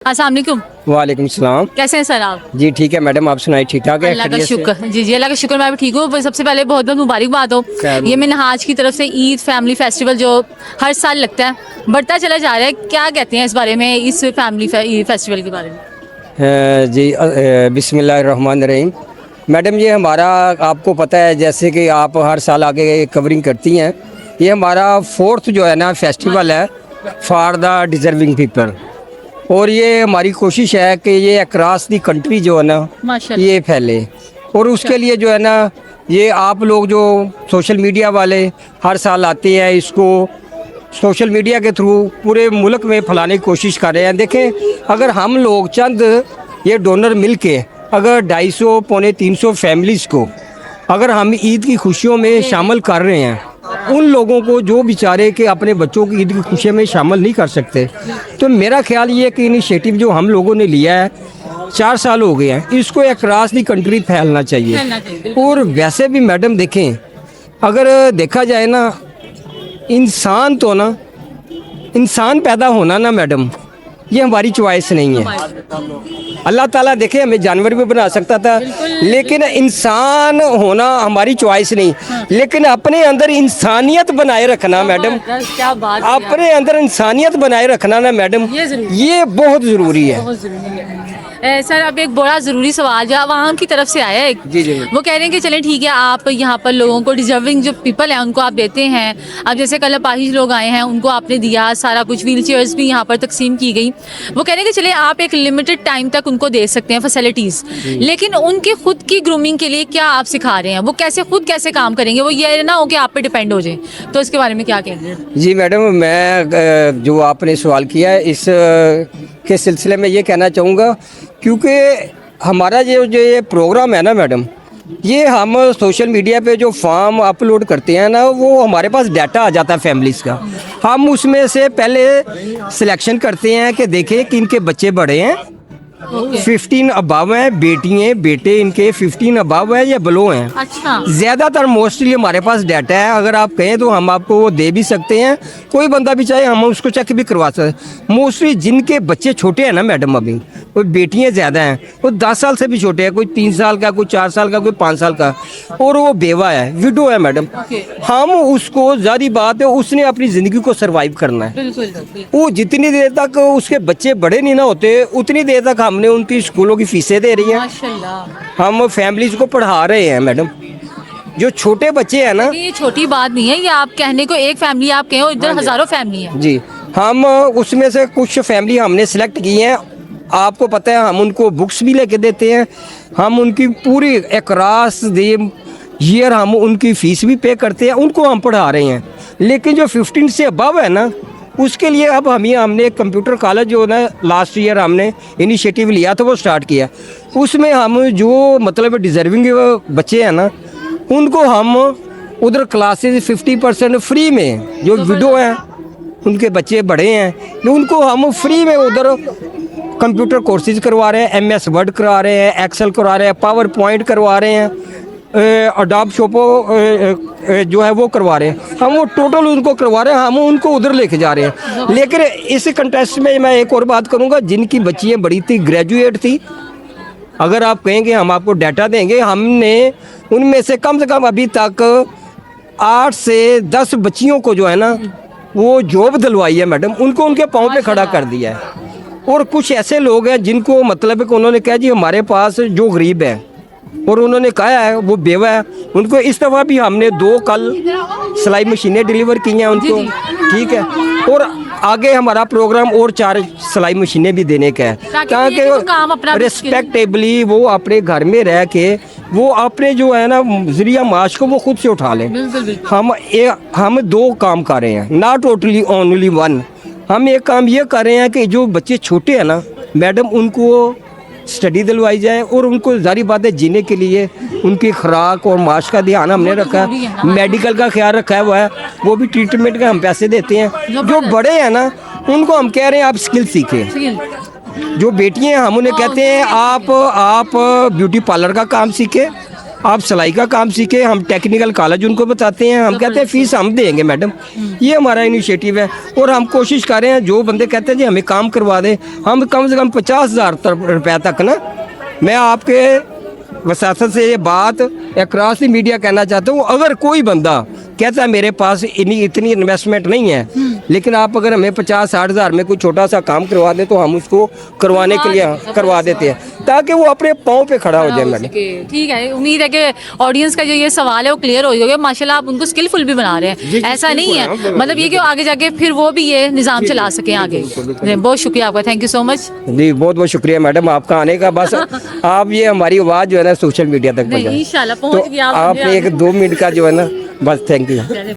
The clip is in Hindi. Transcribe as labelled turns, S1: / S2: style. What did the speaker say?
S1: अस्सलाम वालेकुम।
S2: वालेकुम सलाम।
S1: कैसे हैं सर आप?
S2: जी ठीक है मैडम, आप सुनाइए ठीक ठाक है?
S1: अल्लाह का
S2: खैरियत से?
S1: शुक्र। जी जी, अल्लाह का शुक्र, मैं भी ठीक हूँ। सबसे पहले बहुत बहुत मुबारकबाद हो।
S2: खैर
S1: ये मिनहाज की तरफ से ईद फैमिली फेस्टिवल जो हर साल लगता है, बढ़ता चला जा रहा है, क्या कहते हैं इस बारे में, इस फैमिली फेस्टिवल के बारे में?
S2: जी बिस्मिल्लाहिर्रहमानिर्रहीम। मैडम ये हमारा, आपको पता है जैसे कि आप हर साल आगे कवरिंग करती हैं, ये हमारा फोर्थ जो है ना फेस्टिवल है फॉर द डिज़र्विंग पीपल। और ये हमारी कोशिश है कि ये अक्रॉस दी कंट्री जो है ना
S1: माशाल्लाह।
S2: ये फैले। और उसके लिए जो है ना, ये आप लोग जो सोशल मीडिया वाले हर साल आते हैं, इसको सोशल मीडिया के थ्रू पूरे मुल्क में फैलाने की कोशिश कर रहे हैं। देखें, अगर हम लोग चंद ये डोनर मिल के अगर 250 पौने 300 फैमिलीज़ को अगर हम ईद की खुशियों में शामिल कर रहे हैं, उन लोगों को जो बेचारे के अपने बच्चों की ईद की खुशियों में शामिल नहीं कर सकते, तो मेरा ख्याल ये कि इनिशिएटिव जो हम लोगों ने लिया है 4 साल हो गए हैं, इसको अक्रॉस दी कंट्री फैलना चाहिए। और वैसे भी मैडम देखें, अगर देखा जाए ना, इंसान तो ना, इंसान पैदा होना ना मैडम, ये हमारी चॉइस नहीं है। अल्लाह ताला देखे हमें जानवर भी बना सकता था, लेकिन इंसान होना हमारी चॉइस नहीं। लेकिन अपने अंदर इंसानियत बनाए रखना मैडम,
S1: क्या बात है,
S2: अपने अंदर इंसानियत बनाए रखना ना मैडम, ये बहुत ज़रूरी है।
S1: बहुत ज़रूरी है। सर, अब एक बड़ा ज़रूरी सवाल जो आवाम की तरफ से आया है,
S2: जी जी।
S1: वो कह रहे हैं कि चलें ठीक है, आप यहाँ पर लोगों को डिजर्विंग जो पीपल हैं उनको आप देते हैं। अब जैसे कल अपाहिज लोग आए हैं, उनको आपने दिया सारा कुछ, व्हील चेयर्स भी यहाँ पर तकसीम की गई। वो कह रहे हैं कि चले आप एक लिमिटेड टाइम तक उनको दे सकते हैं फैसिलिटीज़, लेकिन उनकी खुद की ग्रूमिंग के लिए क्या आप सिखा रहे हैं? वो कैसे काम करेंगे? वो ये ना हो कि आप पे डिपेंड हो जाए, तो इसके बारे में क्या कहेंगे?
S2: जी मैडम, मैं जो आपने सवाल किया है इस के सिलसिले में ये कहना चाहूँगा, क्योंकि हमारा ये प्रोग्राम है ना मैडम, ये हम सोशल मीडिया पे जो फॉर्म अपलोड करते हैं ना, वो हमारे पास डाटा आ जाता है फैमिलीज़ का। हम उसमें से पहले सिलेक्शन करते हैं कि देखें कि इनके बच्चे बड़े हैं, 15 अबव हैं, बेटी हैं बेटे इनके 15 अबव है या बिलो हैं।
S1: अच्छा,
S2: ज़्यादातर मोस्टली हमारे पास डाटा है, अगर आप कहें तो हम आपको वो दे भी सकते हैं। कोई बंदा भी चाहे हम उसको चेक भी करवा सकते हैं। मोस्टली जिनके बच्चे छोटे हैं ना मैडम, अभी कोई बेटियां ज़्यादा हैं, वो 10 साल से भी छोटे हैं, कोई 3 साल का, कोई 4 साल का, कोई 5 साल का, और वो बेवा है, विडो है मैडम। हम उसको, ज़ाहिर बात है, उसने अपनी ज़िंदगी को सर्वाइव करना है।
S1: बिल्कुल।
S2: वो जितनी देर तक उसके बच्चे बड़े नहीं ना होते, उतनी देर तक हमने उनकी स्कूलों की फीसें दे रही हैं,
S1: माशाल्लाह।
S2: हम फैमिलीज को पढ़ा रहे हैं मैडम। जो छोटे बच्चे हैं ना,
S1: ये छोटी बात नहीं है, ये आप कहने को एक फैमिली आप कहें, इधर हजारों फैमिली है।
S2: जी, हम उसमें से कुछ फैमिली हमने सेलेक्ट की हैं। आपको पता है हम उनको बुक्स भी लेके देते हैं, हम उनकी पूरी अक्रॉस द ईयर हम उनकी फ़ीस भी पे करते हैं, उनको हम पढ़ा रहे हैं। लेकिन जो 15 से अबव है ना, उसके लिए अब हमने एक कंप्यूटर कॉलेज जो ना लास्ट ईयर हमने इनिशिएटिव लिया था, वो स्टार्ट किया। उसमें हम जो मतलब डिज़र्विंग बच्चे हैं ना, उनको हम उधर क्लासेस 50% फ्री में, जो विडो हैं उनके बच्चे बड़े हैं, तो उनको हम फ्री में उधर कंप्यूटर कोर्सेज करवा रहे हैं, MS वर्ड करवा रहे हैं, एक्सेल करवा रहे हैं, पावर पॉइंट करवा रहे हैं, अडोब शोपो जो है वो करवा रहे हैं। हम वो टोटल उनको करवा रहे हैं, हम उनको उधर लेके जा रहे हैं। लेकिन इस कंटेस्ट में मैं एक और बात करूंगा, जिनकी बच्चियाँ बड़ी थी, ग्रेजुएट थी, अगर आप कहेंगे हम आपको डाटा देंगे, हमने उनमें से कम अभी तक 8 से 10 बच्चियों को जो है ना वो जॉब दिलवाई है मैडम, उनको उनके पाँव पे खड़ा कर दिया है। और कुछ ऐसे लोग हैं जिनको मतलब है कि उन्होंने कहा जी हमारे पास जो गरीब है, और उन्होंने कहा है वो बेवा है, उनको इस दफ़ा भी हमने 2 कल सिलाई मशीनें डिलीवर की हैं उनको, ठीक है। और आगे हमारा प्रोग्राम और 4 सिलाई मशीनें भी देने का है, ताकि रिस्पेक्टेबली वो अपने घर में रह के वो अपने जो है ना जरिया माश को वो खुद से उठा लें। हम 2 काम कर रहे हैं, नॉट टोटली ओनली 1। हम एक काम ये कर रहे हैं कि जो बच्चे छोटे हैं ना मैडम, उनको स्टडी दिलवाई जाए, और उनको जारी बात है जीने के लिए उनकी खुराक और माश का ध्यान हमने रखा है, मेडिकल का ख्याल रखा है, वो भी ट्रीटमेंट के हम पैसे देते हैं। जो बड़े हैं ना उनको हम कह रहे हैं आप स्किल सीखें। जो बेटियां हैं हम उन्हें कहते हैं आप ब्यूटी पार्लर का काम सीखें, आप सिलाई का काम सीखे, हम टेक्निकल कॉलेज उनको बताते हैं, हम कहते हैं फीस हम देंगे मैडम। ये हमारा इनिशिएटिव है और हम कोशिश कर रहे हैं, जो बंदे कहते हैं जी हमें काम करवा दें, हम कम से कम 50,000 रुपये तक ना, मैं आपके वसासत से ये बात अक्रॉस द मीडिया कहना चाहता हूँ, अगर कोई बंदा कहता है मेरे पास इतनी इन्वेस्टमेंट नहीं है, लेकिन आप अगर हमें 50-60 हज़ार में कोई छोटा सा काम करवा दें तो हम उसको करवाने के लिए करवा देते हैं, ताकि वो अपने पाँव पे खड़ा हो जाए मैडम।
S1: ठीक है, उम्मीद है कि ऑडियंस का जो ये सवाल है वो क्लियर हो गया। माशाल्लाह आप उनको स्किलफुल भी बना रहे हैं, ऐसा नहीं है, मतलब ये कि आगे जाके फिर वो भी ये निज़ाम चला सकें आगे। बहुत शुक्रिया आपका, थैंक यू सो मच।
S2: जी बहुत बहुत शुक्रिया मैडम आपका आने का। बस आप ये हमारी आवाज़ जो है ना सोशल मीडिया तक पहुँचाएं,
S1: इंशाल्लाह
S2: तो
S1: पहुंच गया
S2: आपने 1-2 मिनट का जो है ना, बस थैंक यू।